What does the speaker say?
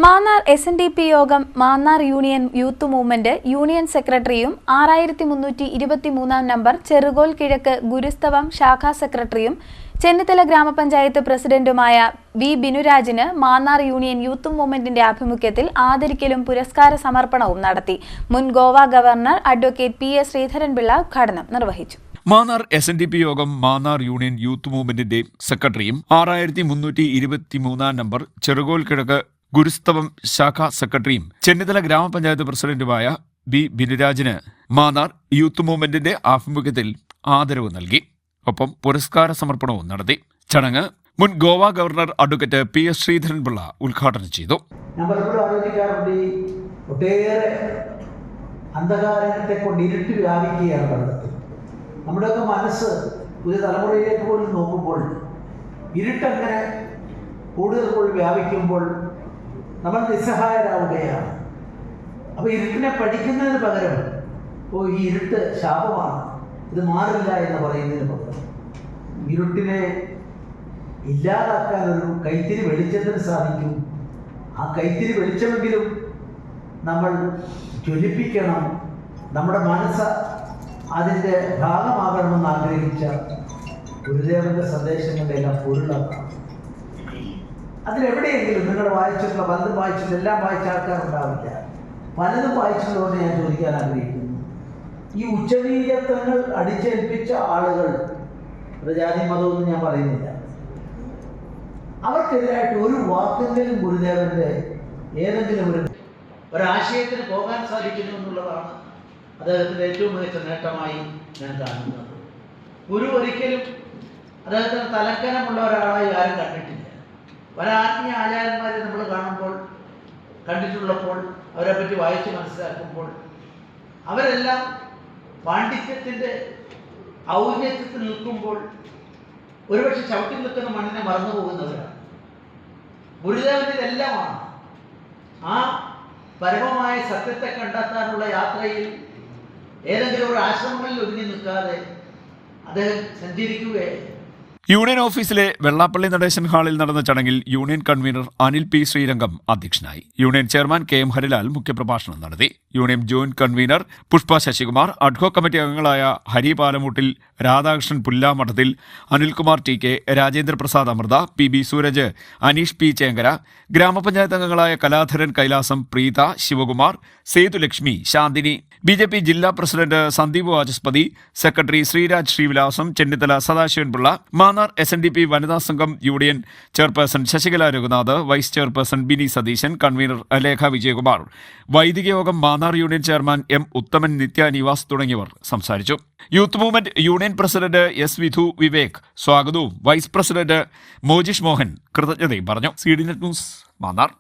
Mannar SNDP യോഗം Mannar union youth movement union സെക്രട്ടറിയും 6323 number Cherukole കിഴക്ക് ഗുരുസ്തവം ശാഖാ സെക്രട്ടറിയും ചെന്നിത്തല ഗ്രാമപഞ്ചായത്ത് പ്രസിഡന്റുമായ വി ബിനുരാജിന് മാന്നാർ യൂണിയൻ യൂത്ത് മൂവ്മെന്റിന്റെ ആഭിമുഖ്യത്തിൽ ആദരിക്കലും പുരസ്കാര സമർപ്പണവും നടത്തി. മുൻ Goa governor advocate PS Sreedharan Pillai ഉദ്ഘാടനം നിർവഹിച്ചു. മാന്നാർ SNDP യോഗം മാന്നാർ യൂണിയൻ യൂത്ത് മൂവ്മെന്റിന്റെ സെക്രട്ടറിയും 6323 നമ്പർ ചെറുകോൽ കിഴക്ക് ഗുരുസ്തവം ശാഖാ സെക്രട്ടറിയും ചെന്നിത്തല ഗ്രാമപഞ്ചായത്ത് പ്രസിഡന്റുമായ വി ബിനുരാജിന് മാന്നാർ യൂത്ത് മൂവ്മെന്റിന്റെ ആഭിമുഖ്യത്തിൽ ആദരവ് നൽകി. ഒപ്പം പുരസ്കാര സമർപ്പണവും നടത്തി. ചടങ്ങ് മുൻ Goa governor advocate PS Sreedharan Pillai ഉദ്ഘാടനം ചെയ്തു. ഒട്ടേറെ അന്ധകാരത്തെ കൊണ്ട് ഇരുട്ടി വ്യാപിക്കുകയാണ് പലയിടത്തും. നമ്മുടെയൊക്കെ മനസ്സ് ഒരു തലമുറയിലേക്ക് പോലും നോക്കുമ്പോൾ ഇരുട്ടങ്ങനെ കൂടുതൽ വ്യാപിക്കുമ്പോൾ നമ്മൾ നിസ്സഹായരാവുകയാണ്. അപ്പോൾ ഇരുട്ടിനെ പഠിക്കുന്നതിന് പകരം ഈ ഇരുട്ട് ശാപമാണ്, ഇത് മാറില്ല എന്ന് പറയുന്നതിന് പകരം ഇരുട്ടിനെ ഇല്ലാതാക്കാൻ ഒരു കൈത്തിരി വെളിച്ചത്തിന് സാധിക്കും. ആ കൈത്തിരി വെളിച്ചമെങ്കിലും നമ്മൾ ജ്വലിപ്പിക്കണം. നമ്മുടെ മനസ്സ് അതിൻ്റെ ഭാഗമാകണമെന്ന് ആഗ്രഹിച്ച ഗുരുദേവന്റെ സന്ദേശങ്ങളുടെ എല്ലാം പൊരുളാണ്. അതിലെവിടെയെങ്കിലും നിങ്ങൾ വായിച്ചിട്ടുള്ള പലതും വായിച്ചിട്ട് എല്ലാം വായിച്ച ആൾക്കാരുണ്ടാവില്ല. പലതും വായിച്ചിട്ടുള്ളതുകൊണ്ട് ഞാൻ ചോദിക്കാൻ ആഗ്രഹിക്കുന്നു, ഈ ഉച്ചനീചത്വങ്ങൾ അടിച്ചേൽപ്പിച്ച ആളുകൾ, അത് ജാതി മതമൊന്നും ഞാൻ പറയുന്നില്ല, അവർക്കെതിരായിട്ട് ഒരു വാക്കെങ്കിലും ഗുരുദേവന്റെ ഏതെങ്കിലും ഒരാശയത്തിന് പോകാൻ സാധിക്കുന്നു എന്നുള്ളതാണ് അദ്ദേഹത്തിൻ്റെ ഏറ്റവും മികച്ച നേട്ടമായി ഞാൻ കാണുന്നത്. ഗുരു ഒരിക്കലും അദ്ദേഹത്തിന് തലക്കനമുള്ള ഒരാളായി ആരും കണ്ടിട്ടില്ല. പല ആത്മീയ ആചാര്യന്മാരെ നമ്മൾ കണ്ടിട്ടുള്ളപ്പോൾ അവരെപ്പറ്റി വായിച്ച് മനസ്സിലാക്കുമ്പോൾ അവരെല്ലാം പാണ്ഡിത്യത്തിൻ്റെ ഔന്നത്യത്തിൽ നിൽക്കുമ്പോൾ ഒരുപക്ഷെ ചവിട്ടി നിൽക്കുന്ന മണ്ണിനെ മറന്നു പോകുന്നവരാണ്. ഗുരുദേവൻ്റെ ഇതെല്ലാമാണ്. ആ പരമമായ സത്യത്തെ കണ്ടെത്താനുള്ള യാത്രയിൽ ഏതെങ്കിലും ഒരു ആശ്രമങ്ങളിൽ ഒതുങ്ങി നിൽക്കാതെ അദ്ദേഹം സഞ്ചരിക്കുകയായിരുന്നു. യൂണിയൻ ഓഫീസിലെ വെള്ളാപ്പള്ളി നടേശൻ ഹാളിൽ നടന്ന ചടങ്ങിൽ union convener Anil P Sreerangam അധ്യക്ഷനായി. യൂണിയൻ ചെയർമാൻ KM ഹരിലാൽ മുഖ്യപ്രഭാഷണം നടത്തി. Union joint convener Pushpa Sasikumar, ad hoc committee അംഗങ്ങളായ Hari Palamuttil, Radhakrishnan പുല്ലാമഠത്തിൽ, Anilkumar TK, Rajendra Prasad Amrita, PB Sooraj, Aneesh P Chengara, ഗ്രാമപഞ്ചായത്ത് അംഗങ്ങളായ കലാധരൻ കൈലാസം, പ്രീത, ശിവകുമാർ, സേതുലക്ഷ്മി, ശാന്തിനി, BJP ജില്ലാ president Sandeep Vachaspathi, secretary Sreeraj Sreevilasam, Chennithala Sadasivan Pillai, Mannar SNDP വനിതാ സംഘം union chairperson Sasikala Reghunath, vice chairperson Bini Satheesan, convenor Alekha Vijayakumar, വൈദിക യോഗം Mannar union chairman M Uthaman, Nithya Nivas തുടങ്ങിയവർ സംസാരിച്ചു. Youth movement union president S Vidhu Vivek സ്വാഗതവും വൈസ് പ്രസിഡന്റ് മോജിഷ് മോഹൻ കൃതജ്ഞതയും പറഞ്ഞു. CDNet news Mannar.